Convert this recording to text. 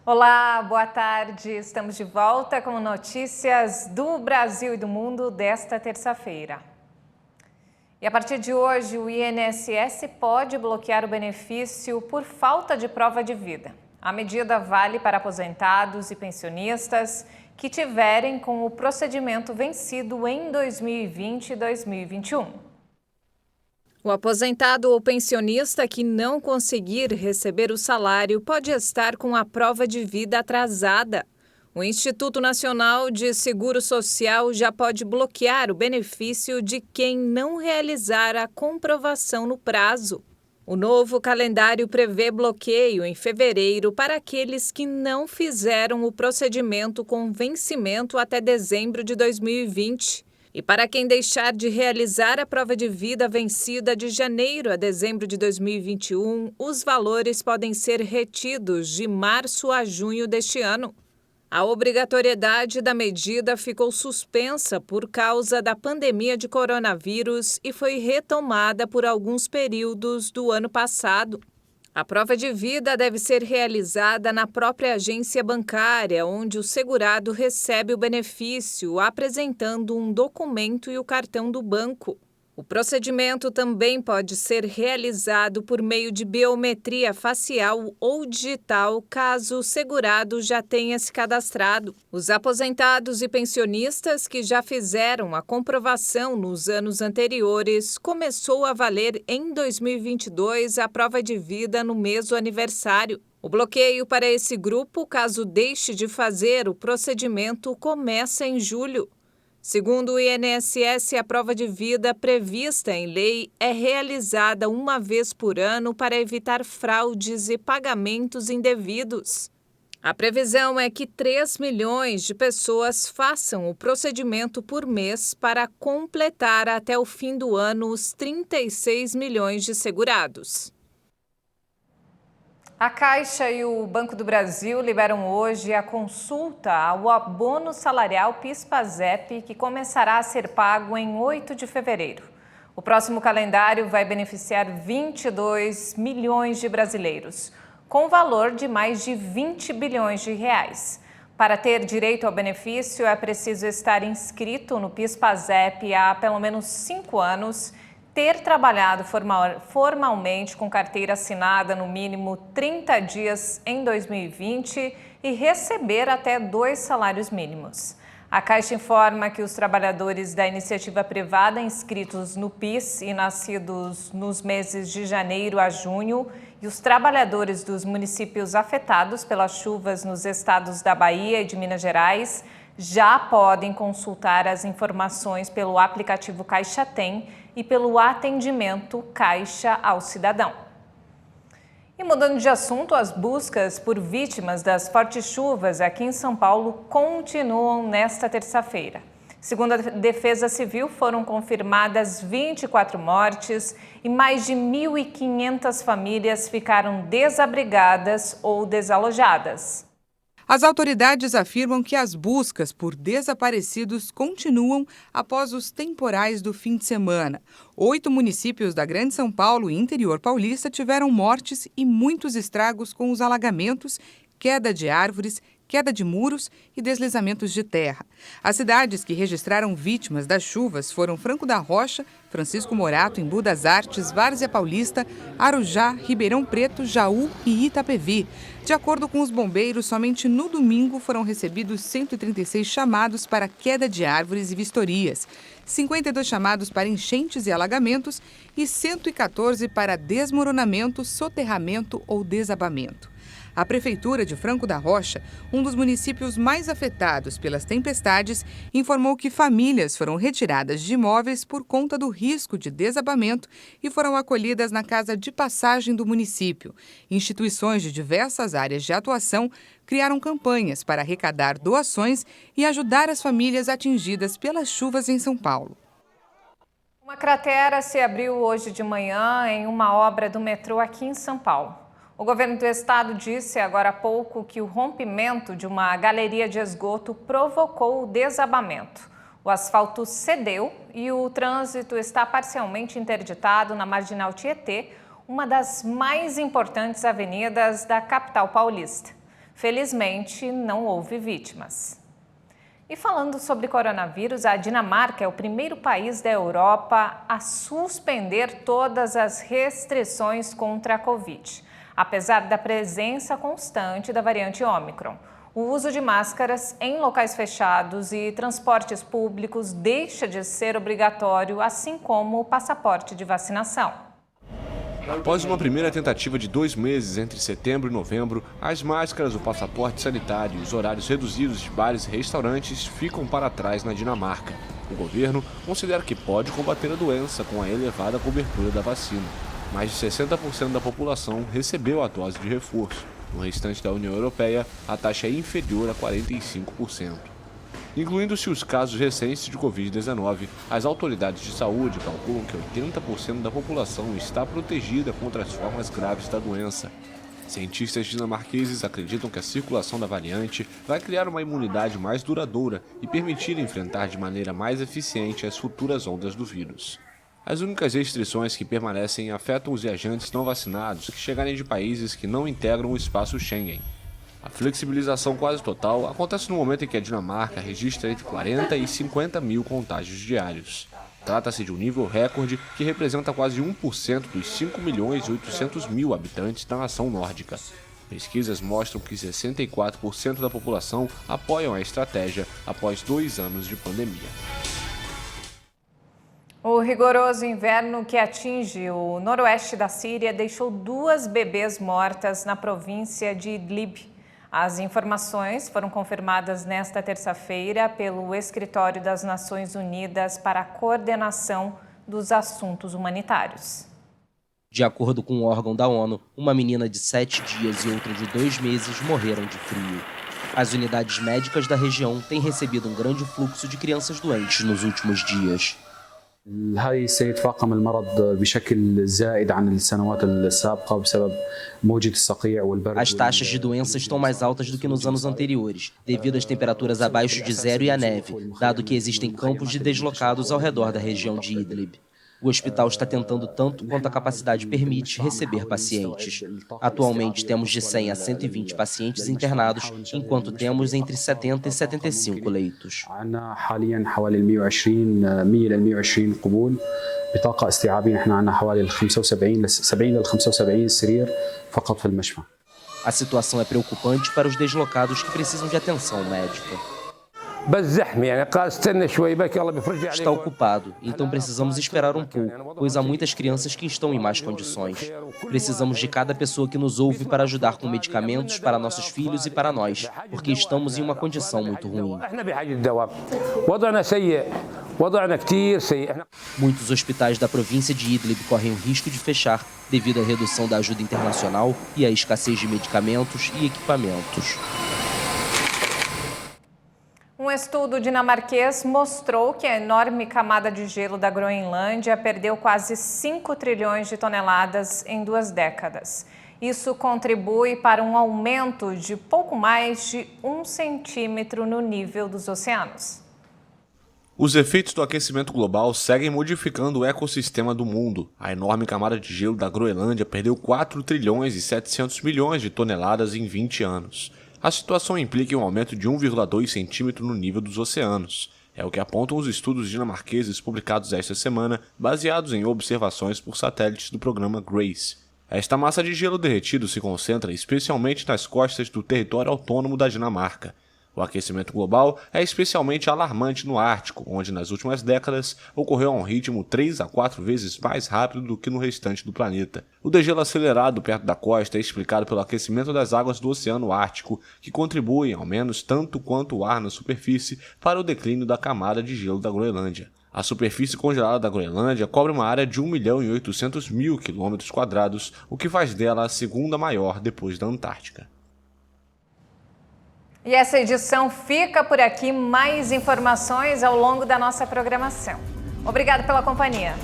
Olá, boa tarde. Estamos de volta com notícias do Brasil e do mundo desta terça-feira. E a partir de hoje, o INSS pode bloquear o benefício por falta de prova de vida. A medida vale para aposentados e pensionistas que tiverem com o procedimento vencido em 2020 e 2021. O aposentado ou pensionista que não conseguir receber o salário pode estar com a prova de vida atrasada. O Instituto Nacional de Seguro Social já pode bloquear o benefício de quem não realizar a comprovação no prazo. O novo calendário prevê bloqueio em fevereiro para aqueles que não fizeram o procedimento com vencimento até dezembro de 2020. E para quem deixar de realizar a prova de vida vencida de janeiro a dezembro de 2021, os valores podem ser retidos de março a junho deste ano. A obrigatoriedade da medida ficou suspensa por causa da pandemia de coronavírus e foi retomada por alguns períodos do ano passado. A prova de vida deve ser realizada na própria agência bancária, onde o segurado recebe o benefício, apresentando um documento e o cartão do banco. O procedimento também pode ser realizado por meio de biometria facial ou digital, caso o segurado já tenha se cadastrado. Os aposentados e pensionistas que já fizeram a comprovação nos anos anteriores começou a valer em 2022 a prova de vida no mês do aniversário. O bloqueio para esse grupo, caso deixe de fazer o procedimento, começa em julho. Segundo o INSS, a prova de vida prevista em lei é realizada uma vez por ano para evitar fraudes e pagamentos indevidos. A previsão é que 3 milhões de pessoas façam o procedimento por mês para completar até o fim do ano os 36 milhões de segurados. A Caixa e o Banco do Brasil liberam hoje a consulta ao abono salarial PIS/PASEP, que começará a ser pago em 8 de fevereiro. O próximo calendário vai beneficiar 22 milhões de brasileiros, com valor de mais de 20 bilhões de reais. Para ter direito ao benefício, é preciso estar inscrito no PIS/PASEP há pelo menos 5 anos, ter trabalhado formalmente com carteira assinada no mínimo 30 dias em 2020 e receber até 2 salários mínimos. A Caixa informa que os trabalhadores da iniciativa privada inscritos no PIS e nascidos nos meses de janeiro a junho e os trabalhadores dos municípios afetados pelas chuvas nos estados da Bahia e de Minas Gerais já podem consultar as informações pelo aplicativo Caixa Tem e pelo atendimento Caixa ao Cidadão. E mudando de assunto, as buscas por vítimas das fortes chuvas aqui em São Paulo continuam nesta terça-feira. Segundo a Defesa Civil, foram confirmadas 24 mortes e mais de 1.500 famílias ficaram desabrigadas ou desalojadas. As autoridades afirmam que as buscas por desaparecidos continuam após os temporais do fim de semana. 8 municípios da Grande São Paulo e interior paulista tiveram mortes e muitos estragos com os alagamentos, queda de árvores, queda de muros e deslizamentos de terra. As cidades que registraram vítimas das chuvas foram Franco da Rocha, Francisco Morato, Embu das Artes, Várzea Paulista, Arujá, Ribeirão Preto, Jaú e Itapevi. De acordo com os bombeiros, somente no domingo foram recebidos 136 chamados para queda de árvores e vistorias, 52 chamados para enchentes e alagamentos e 114 para desmoronamento, soterramento ou desabamento. A Prefeitura de Franco da Rocha, um dos municípios mais afetados pelas tempestades, informou que famílias foram retiradas de imóveis por conta do risco de desabamento e foram acolhidas na casa de passagem do município. Instituições de diversas áreas de atuação criaram campanhas para arrecadar doações e ajudar as famílias atingidas pelas chuvas em São Paulo. Uma cratera se abriu hoje de manhã em uma obra do metrô aqui em São Paulo. O governo do estado disse agora há pouco que o rompimento de uma galeria de esgoto provocou o desabamento. O asfalto cedeu e o trânsito está parcialmente interditado na Marginal Tietê, uma das mais importantes avenidas da capital paulista. Felizmente, não houve vítimas. E falando sobre coronavírus, a Dinamarca é o primeiro país da Europa a suspender todas as restrições contra a Covid, apesar da presença constante da variante Ômicron. O uso de máscaras em locais fechados e transportes públicos deixa de ser obrigatório, assim como o passaporte de vacinação. Após uma primeira tentativa de 2 meses entre setembro e novembro, as máscaras, o passaporte sanitário e os horários reduzidos de bares e restaurantes ficam para trás na Dinamarca. O governo considera que pode combater a doença com a elevada cobertura da vacina. Mais de 60% da população recebeu a dose de reforço. No restante da União Europeia, a taxa é inferior a 45%. Incluindo-se os casos recentes de Covid-19, as autoridades de saúde calculam que 80% da população está protegida contra as formas graves da doença. Cientistas dinamarqueses acreditam que a circulação da variante vai criar uma imunidade mais duradoura e permitir enfrentar de maneira mais eficiente as futuras ondas do vírus. As únicas restrições que permanecem afetam os viajantes não vacinados que chegarem de países que não integram o espaço Schengen. A flexibilização quase total acontece no momento em que a Dinamarca registra entre 40 e 50 mil contágios diários. Trata-se de um nível recorde que representa quase 1% dos 5 milhões e 800 mil habitantes da nação nórdica. Pesquisas mostram que 64% da população apoiam a estratégia após 2 anos de pandemia. O rigoroso inverno que atinge o noroeste da Síria deixou 2 bebês mortas na província de Idlib. As informações foram confirmadas nesta terça-feira pelo Escritório das Nações Unidas para a Coordenação dos Assuntos Humanitários. De acordo com um órgão da ONU, uma menina de 7 dias e outra de 2 meses morreram de frio. As unidades médicas da região têm recebido um grande fluxo de crianças doentes nos últimos dias. هاي سيتفاقم المرض بشكل زائد عن السنوات السابقة بسبب موجة الصقيع والبرد. As taxas de doença estão mais altas do que nos anos anteriores, devido às temperaturas abaixo de zero e à neve, dado que existem campos de deslocados ao redor da região de Idlib. O hospital está tentando tanto quanto a capacidade permite receber pacientes. Atualmente temos de 100 a 120 pacientes internados, enquanto temos entre 70 e 75 leitos. عندنا حاليا حوالي 100 ل 120 قبول بطاقة استيعابية. نحن عندنا حوالي 70 ل 75 سرير فقط في المشفى. A situação é preocupante para os deslocados que precisam de atenção médica. Está ocupado, então precisamos esperar um pouco, pois há muitas crianças que estão em más condições. Precisamos de cada pessoa que nos ouve para ajudar com medicamentos para nossos filhos e para nós, porque estamos em uma condição muito ruim. Muitos hospitais da província de Idlib correm o risco de fechar devido à redução da ajuda internacional e à escassez de medicamentos e equipamentos. Um estudo dinamarquês mostrou que a enorme camada de gelo da Groenlândia perdeu quase 5 trilhões de toneladas em 2 décadas. Isso contribui para um aumento de pouco mais de 1 centímetro no nível dos oceanos. Os efeitos do aquecimento global seguem modificando o ecossistema do mundo. A enorme camada de gelo da Groenlândia perdeu 4 trilhões e 700 milhões de toneladas em 20 anos. A situação implica um aumento de 1,2 centímetro no nível dos oceanos. É o que apontam os estudos dinamarqueses publicados esta semana, baseados em observações por satélites do programa GRACE. Esta massa de gelo derretido se concentra especialmente nas costas do território autônomo da Dinamarca. O aquecimento global é especialmente alarmante no Ártico, onde nas últimas décadas ocorreu a um ritmo 3 a 4 vezes mais rápido do que no restante do planeta. O degelo acelerado perto da costa é explicado pelo aquecimento das águas do Oceano Ártico, que contribuem, ao menos tanto quanto o ar na superfície, para o declínio da camada de gelo da Groenlândia. A superfície congelada da Groenlândia cobre uma área de 1.800.000 km², o que faz dela a segunda maior depois da Antártica. E essa edição fica por aqui. Mais informações ao longo da nossa programação. Obrigada pela companhia.